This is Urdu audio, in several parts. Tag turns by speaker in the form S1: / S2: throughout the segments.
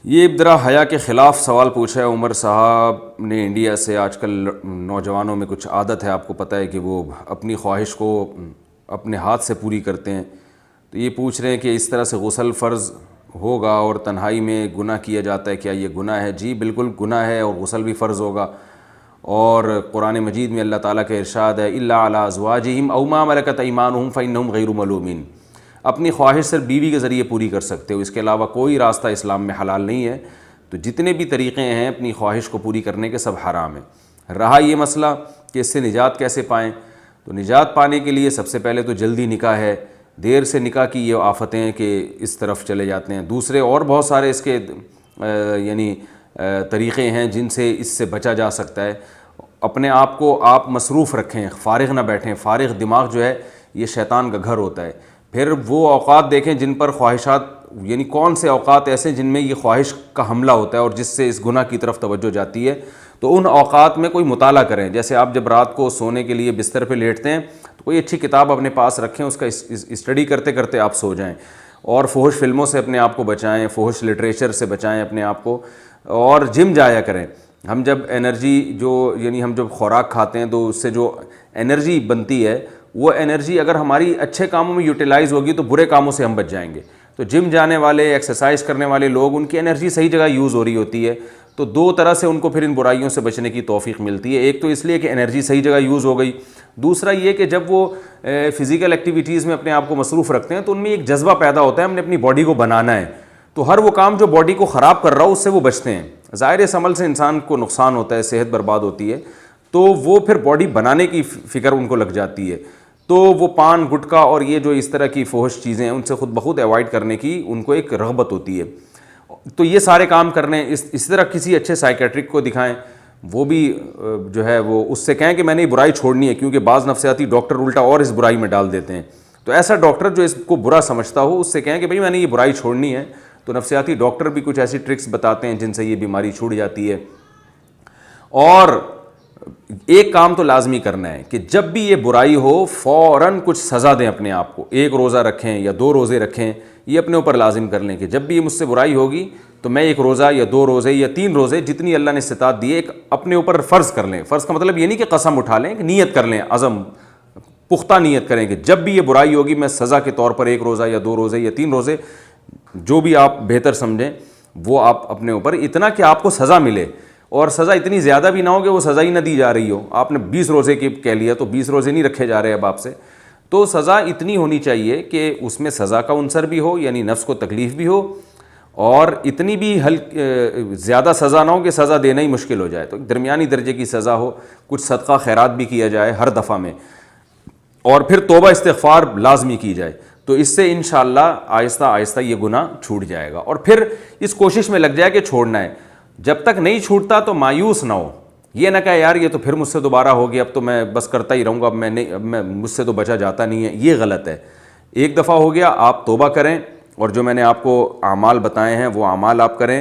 S1: یہ ابدرا حیا کے خلاف سوال پوچھا ہے عمر صاحب نے انڈیا سے۔ آج کل نوجوانوں میں کچھ عادت ہے، آپ کو پتہ ہے کہ وہ اپنی خواہش کو اپنے ہاتھ سے پوری کرتے ہیں، تو یہ پوچھ رہے ہیں کہ اس طرح سے غسل فرض ہوگا اور تنہائی میں گناہ کیا جاتا ہے، کیا یہ گناہ ہے؟ جی بالکل گناہ ہے، اور غسل بھی فرض ہوگا۔ اور قرآن مجید میں اللہ تعالیٰ کا ارشاد ہے الا علی ازواجہم او ما ملکت ایمانہم فانہم غیر ملومین، اپنی خواہش صرف بیوی کے ذریعے پوری کر سکتے ہو، اس کے علاوہ کوئی راستہ اسلام میں حلال نہیں ہے۔ تو جتنے بھی طریقے ہیں اپنی خواہش کو پوری کرنے کے، سب حرام ہیں۔ رہا یہ مسئلہ کہ اس سے نجات کیسے پائیں، تو نجات پانے کے لیے سب سے پہلے تو جلدی نکاح ہے۔ دیر سے نکاح کی یہ آفتیں ہیں کہ اس طرف چلے جاتے ہیں۔ دوسرے اور بہت سارے اس کے طریقے ہیں جن سے اس سے بچا جا سکتا ہے۔ اپنے آپ کو آپ مصروف رکھیں، فارغ نہ بیٹھیں۔ فارغ دماغ جو ہے یہ شیطان کا گھر ہوتا ہے۔ پھر وہ اوقات دیکھیں جن پر خواہشات، یعنی کون سے اوقات ایسے جن میں یہ خواہش کا حملہ ہوتا ہے اور جس سے اس گناہ کی طرف توجہ جاتی ہے، تو ان اوقات میں کوئی مطالعہ کریں۔ جیسے آپ جب رات کو سونے کے لیے بستر پہ لیٹتے ہیں تو کوئی اچھی کتاب اپنے پاس رکھیں، اس کا اسٹڈی کرتے کرتے آپ سو جائیں، اور فحش فلموں سے اپنے آپ کو بچائیں، فحش لٹریچر سے بچائیں اپنے آپ کو، اور جم جایا کریں۔ ہم جب ہم جب خوراک کھاتے ہیں تو اس سے جو انرجی بنتی ہے، وہ انرجی اگر ہماری اچھے کاموں میں یوٹیلائز ہوگی تو برے کاموں سے ہم بچ جائیں گے۔ تو جم جانے والے، ایکسرسائز کرنے والے لوگ، ان کی انرجی صحیح جگہ یوز ہو رہی ہوتی ہے، تو دو طرح سے ان کو پھر ان برائیوں سے بچنے کی توفیق ملتی ہے۔ ایک تو اس لیے کہ انرجی صحیح جگہ یوز ہو گئی، دوسرا یہ کہ جب وہ فزیکل ایکٹیویٹیز میں اپنے آپ کو مصروف رکھتے ہیں تو ان میں ایک جذبہ پیدا ہوتا ہے، ہم نے اپنی باڈی کو بنانا ہے، تو ہر وہ کام جو باڈی کو خراب کر رہا ہو اس سے وہ بچتے ہیں۔ ظاہر اس عمل سے انسان کو نقصان ہوتا ہے، صحت برباد ہوتی ہے، تو وہ پھر باڈی بنانے کی فکر ان کو لگ جاتی ہے، تو وہ پان گٹکا اور یہ جو اس طرح کی فحش چیزیں ہیں ان سے خود بخود ایوائڈ کرنے کی ان کو ایک رغبت ہوتی ہے۔ تو یہ سارے کام کرنے، اس طرح کسی اچھے سائیکیٹرک کو دکھائیں، وہ بھی جو ہے وہ اس سے کہیں کہ میں نے یہ برائی چھوڑنی ہے، کیونکہ بعض نفسیاتی ڈاکٹر الٹا اور اس برائی میں ڈال دیتے ہیں۔ تو ایسا ڈاکٹر جو اس کو برا سمجھتا ہو، اس سے کہیں کہ بھئی میں نے یہ برائی چھوڑنی ہے، تو نفسیاتی ڈاکٹر بھی کچھ ایسی ٹرکس بتاتے ہیں جن سے یہ بیماری چھوٹ جاتی ہے۔ اور ایک کام تو لازمی کرنا ہے کہ جب بھی یہ برائی ہو فوراً کچھ سزا دیں اپنے آپ کو، ایک روزہ رکھیں یا 2 روزے رکھیں، یہ اپنے اوپر لازم کر لیں کہ جب بھی یہ مجھ سے برائی ہوگی تو میں 1 روزہ یا 2 روزے یا 3 روزے، جتنی اللہ نے استطاعت دی ہے، ایک اپنے اوپر فرض کر لیں۔ فرض کا مطلب یہ نہیں کہ قسم اٹھا لیں، کہ نیت کر لیں، عزم پختہ نیت کریں کہ جب بھی یہ برائی ہوگی میں سزا کے طور پر 1 روزہ یا 2 روزے یا 3 روزے، جو بھی آپ بہتر سمجھیں وہ آپ اپنے اوپر، اتنا کہ آپ کو سزا ملے، اور سزا اتنی زیادہ بھی نہ ہو کہ وہ سزا ہی نہ دی جا رہی ہو۔ آپ نے 20 روزے کی کہہ لیا تو 20 روزے نہیں رکھے جا رہے اب آپ سے، تو سزا اتنی ہونی چاہیے کہ اس میں سزا کا عنصر بھی ہو، یعنی نفس کو تکلیف بھی ہو، اور اتنی بھی زیادہ سزا نہ ہو کہ سزا دینا ہی مشکل ہو جائے، تو درمیانی درجے کی سزا ہو، کچھ صدقہ خیرات بھی کیا جائے ہر دفعہ میں، اور پھر توبہ استغفار لازمی کی جائے، تو اس سے انشاءاللہ آہستہ آہستہ یہ گناہ چھوٹ جائے گا۔ اور پھر اس کوشش میں لگ جائے کہ چھوڑنا ہے۔ جب تک نہیں چھوٹتا تو مایوس نہ ہو، یہ نہ کہے یار یہ تو پھر مجھ سے دوبارہ ہو گیا، اب تو میں بس کرتا ہی رہوں گا، اب مجھ سے تو بچا جاتا نہیں ہے، یہ غلط ہے۔ ایک دفعہ ہو گیا، آپ توبہ کریں، اور جو میں نے آپ کو اعمال بتائے ہیں وہ اعمال آپ کریں،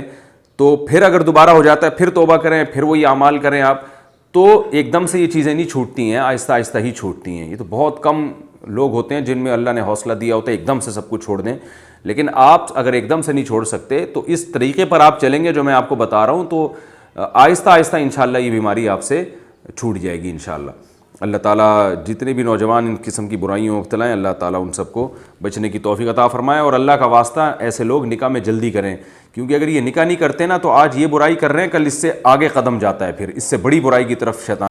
S1: تو پھر اگر دوبارہ ہو جاتا ہے پھر توبہ کریں، پھر وہی اعمال کریں آپ، تو ایک دم سے یہ چیزیں نہیں چھوٹتی ہیں، آہستہ آہستہ ہی چھوٹتی ہیں۔ یہ تو بہت کم لوگ ہوتے ہیں جن میں اللہ نے حوصلہ دیا ہوتا ہے ایک دم سے سب کچھ چھوڑ دیں، لیکن آپ اگر ایک دم سے نہیں چھوڑ سکتے تو اس طریقے پر آپ چلیں گے جو میں آپ کو بتا رہا ہوں، تو آہستہ آہستہ انشاءاللہ یہ بیماری آپ سے چھوٹ جائے گی انشاءاللہ۔ اللہ تعالیٰ جتنے بھی نوجوان ان قسم کی برائیوں میں مبتلا ہیں، اللہ تعالیٰ ان سب کو بچنے کی توفیق عطا فرمائے، اور اللہ کا واسطہ ایسے لوگ نکاح میں جلدی کریں، کیونکہ اگر یہ نکاح نہیں کرتے نا تو آج یہ برائی کر رہے ہیں، کل اس سے آگے قدم جاتا ہے، پھر اس سے بڑی برائی کی طرف شیطان